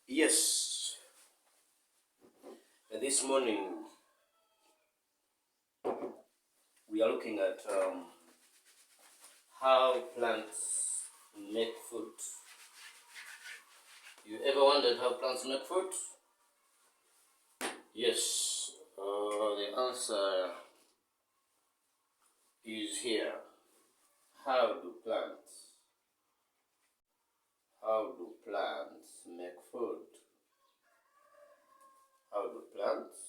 Yes, this morning we are looking at how plants make food. You ever wondered how plants make food? Yes, the answer is here. How do plants? How do plants make food? How do plants?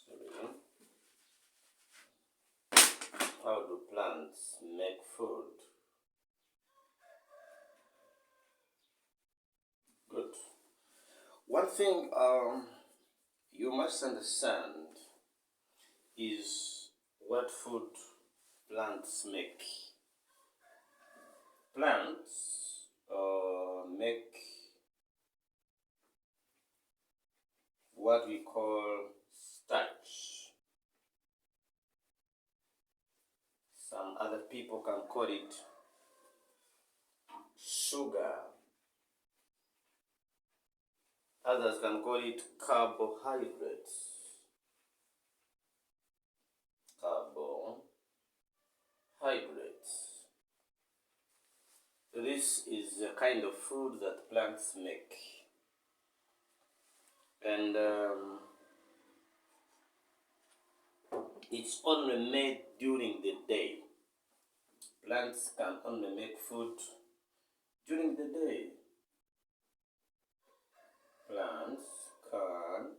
Sorry. How do plants make food? Good. One thing you must understand is what food plants make. Plants make what we call starch. Some other people can call it sugar. Others can call it carbohydrates. Carbohydrates. This is the kind of food that plants make. And it's only made during the day. Plants can only make food during the day. Plants can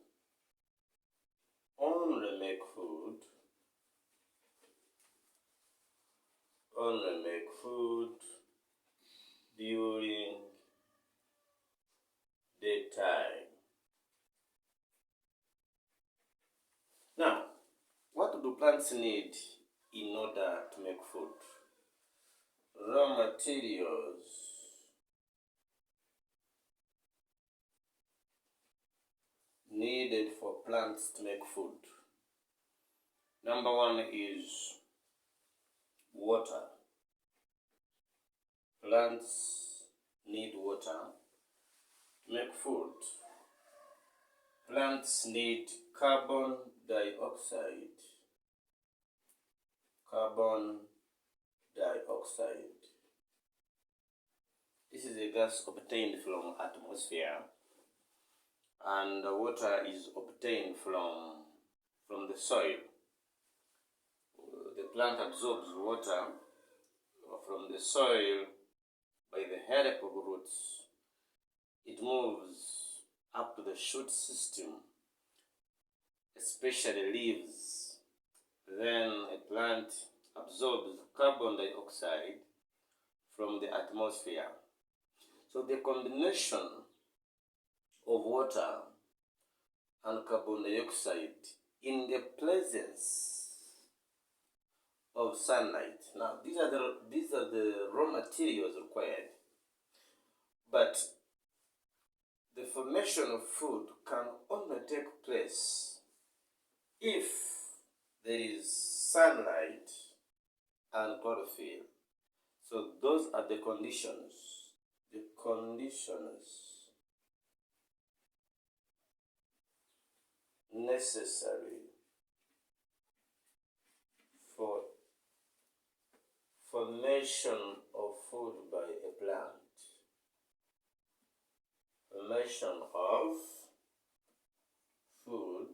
only make food during daytime. Now, what do plants need in order to make food? Raw materials needed for plants to make food. Number one is water. Plants need water to make food. Plants need carbon dioxide. Carbon dioxide. This is a gas obtained from atmosphere, and water is obtained from the soil. The plant absorbs water from the soil by the help of roots. It moves up to the shoot system, especially leaves. Then a plant absorbs carbon dioxide from the atmosphere. So the combination of water and carbon dioxide in the presence of sunlight. Now these are the raw materials required. But the formation of food can only take place if there is sunlight and chlorophyll. So those are the conditions necessary for formation of food by a plant. Formation of food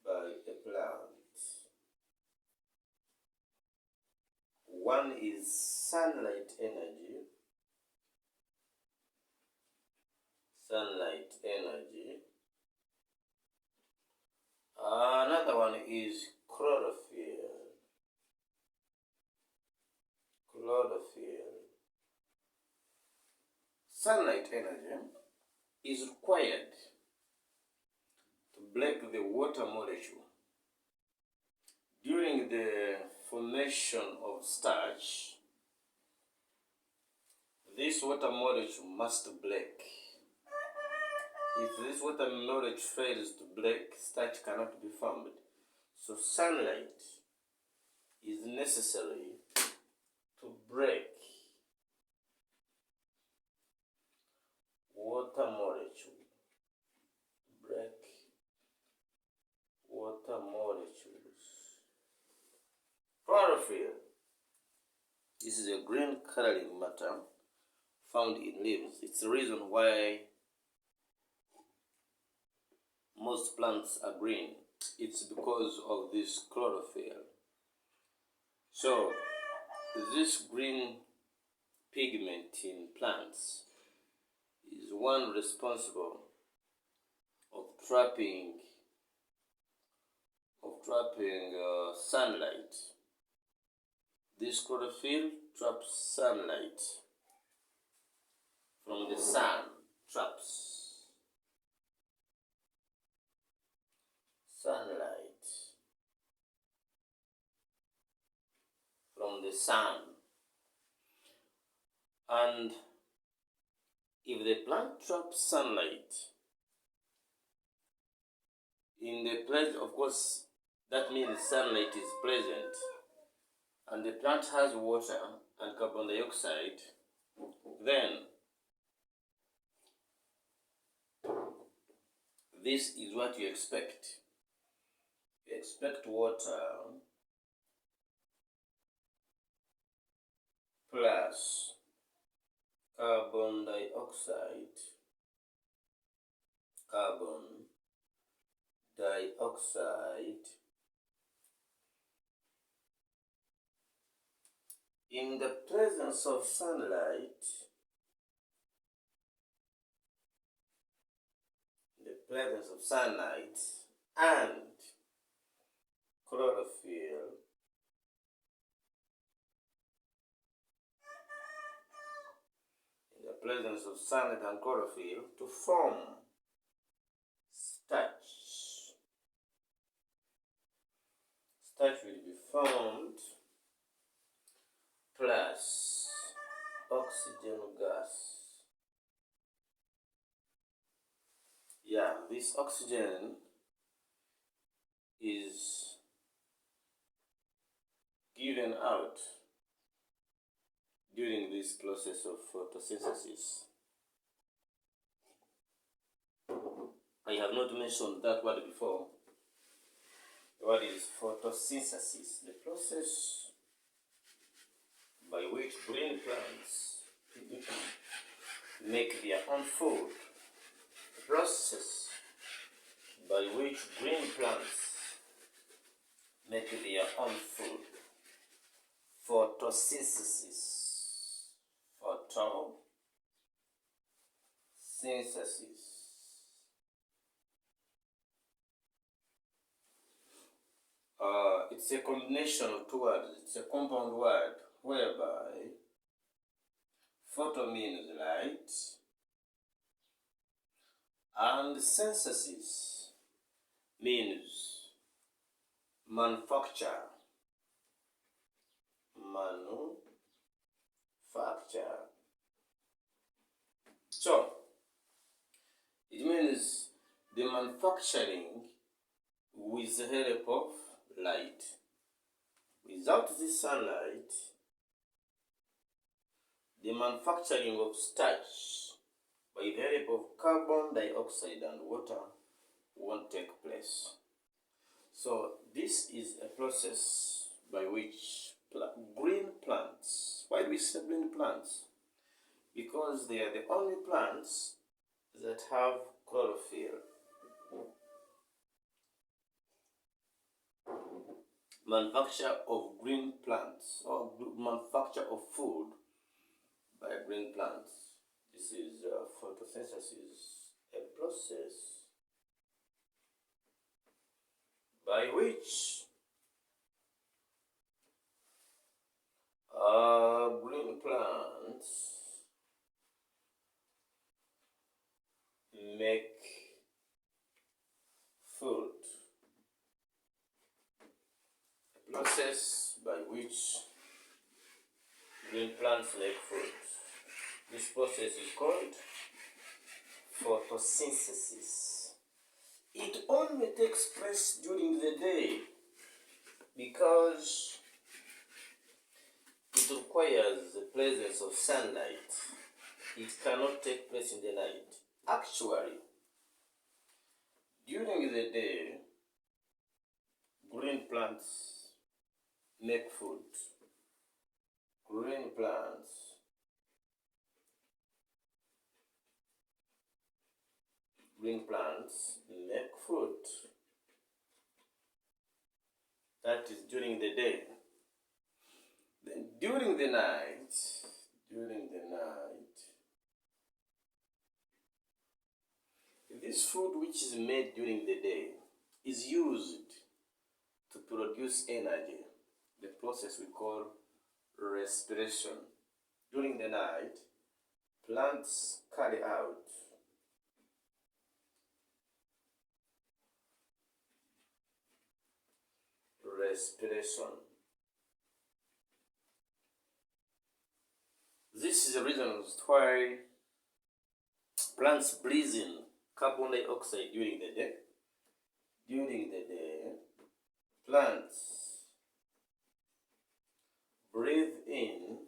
by a plant. One is sunlight energy. Another one is chlorophyll. Sunlight energy is required to break the water molecule. During the formation of starch, this water molecule must break. If this water molecule fails to break, starch cannot be formed. So sunlight is necessary to break water molecule, break water molecules. Chlorophyll. This is a green coloring matter found in leaves. It's the reason why most plants are green. It's because of this chlorophyll. So, this green pigment in plants is one responsible of trapping sunlight. This chlorophyll traps sunlight from the sun, traps sunlight from the sun. And if the plant traps sunlight in the place, of course, that means sunlight is present, and the plant has water and carbon dioxide, then this is what you expect. You expect water plus carbon dioxide, in the presence of sunlight, and chlorophyll, to form starch. Starch will be formed plus oxygen gas. Yeah, this oxygen is given out during this process of photosynthesis. I have not mentioned that word before. The word is photosynthesis, the process by which green plants make their own food. The process by which green plants make their own food. Photosynthesis. It's a combination of two words. It's a compound word whereby photo means light and synthesis means manufacture. So, it means the manufacturing with the help of light. Without this sunlight, the manufacturing of starch by the help of carbon dioxide and water won't take place. So this is a process by which green plants, why do we say green plants? Because they are the only plants that have chlorophyll. Manufacture of green plants or manufacture of food by green plants. This is photosynthesis, a process by which green plants make food. A process by which green plants make food. This process is called photosynthesis. It only takes place during the day because it requires the presence of sunlight it cannot take place in the night. Actually, during the day, green plants make food. Green plants make food. That is during the day. Then during the night, this food which is made during the day is used to produce energy, the process we call respiration. During the night, plants carry out respiration. This is the reason why plants breathe in carbon dioxide during the day. During the day, plants breathe in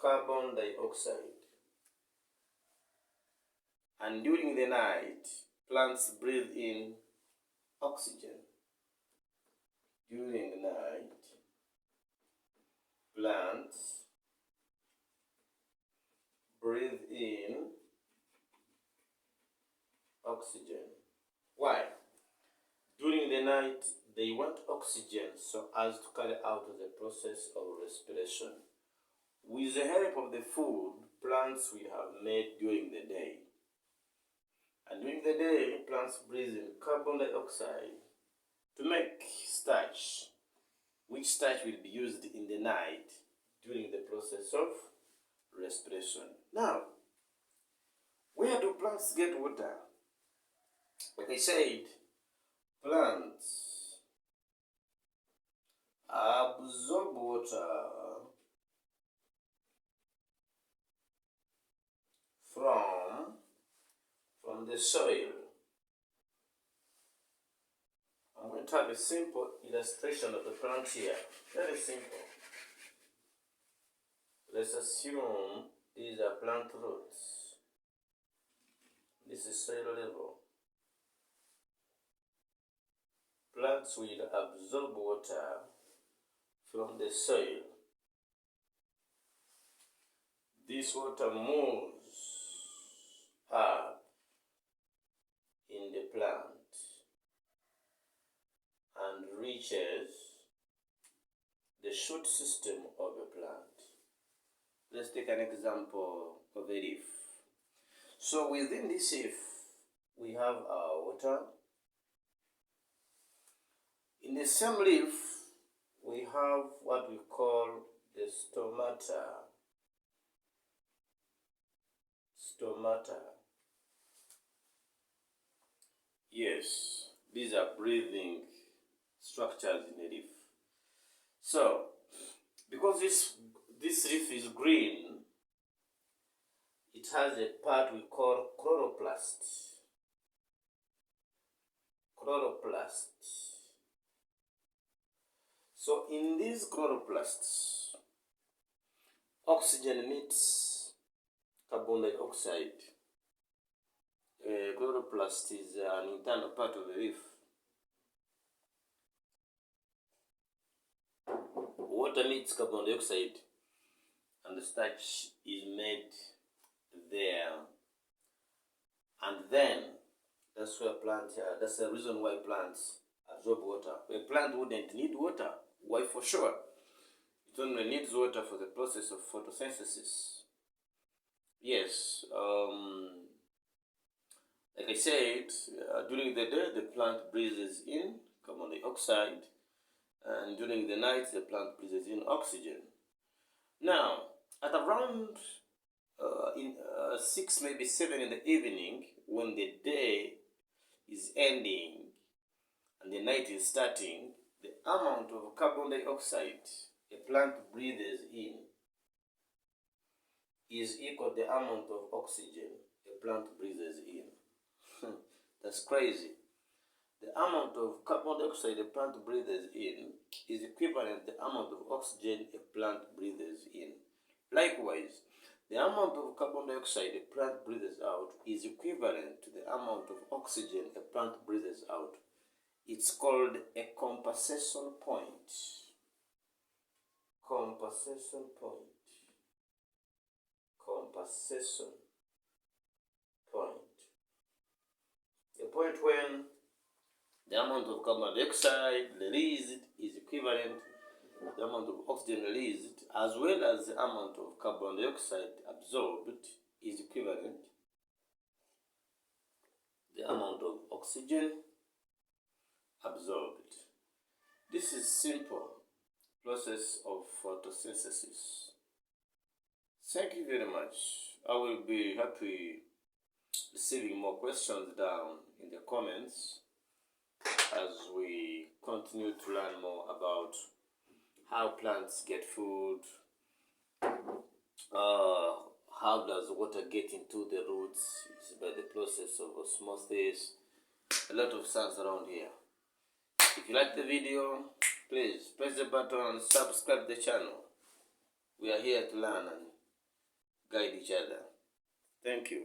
carbon dioxide. And during the night, plants breathe in oxygen. During the night, plants breathe in oxygen. Why? During the night, they want oxygen so as to carry out the process of respiration. With the help of the food plants we have made during the day. And during the day, plants breathe in carbon dioxide to make starch, which starch will be used in the night during the process of respiration. Now, where do plants get water? Like I said, plants absorb water from the soil. I'm going to have a simple illustration of the plant here. Very simple. Let's assume these are plant roots. This is soil level. Plants will absorb water from the soil. This water moves up in the plant and reaches the shoot system of a plant. Let's take an example of a leaf. So within this leaf, we have our water. In the same leaf, we have what we call the stomata. Yes, these are breathing structures in the leaf. So, because this leaf is green, it has a part we call chloroplast. So in these chloroplasts, oxygen meets carbon dioxide. Chloroplast is an internal part of the leaf. Water meets carbon dioxide and the starch is made there. And then, that's the reason why plants absorb water. A plant wouldn't need water. Why? For sure. It only needs water for the process of photosynthesis. Yes, like I said, during the day the plant breathes in carbon dioxide, and during the night the plant breathes in oxygen. Now, at around 6, maybe 7 in the evening, when the day is ending and the night is starting, the amount of carbon dioxide a plant breathes in is equal to the amount of oxygen a plant breathes in. That's crazy. The amount of carbon dioxide a plant breathes in is equivalent to the amount of oxygen a plant breathes in. Likewise, the amount of carbon dioxide a plant breathes out is equivalent to the amount of oxygen a plant breathes out. It's called a compensation point. Compensation point. Compensation point. A point when the amount of carbon dioxide released is equivalent to the amount of oxygen released, as well as the amount of carbon dioxide absorbed is equivalent to the amount of oxygen absorbed. This is simple process of photosynthesis. Thank you very much. I will be happy receiving more questions down in the comments as we continue to learn more about how plants get food, how does water get into the roots. It's by the process of osmosis. A lot of science around here. If you like the video, please press the button and subscribe the channel. We are here to learn and guide each other. Thank you.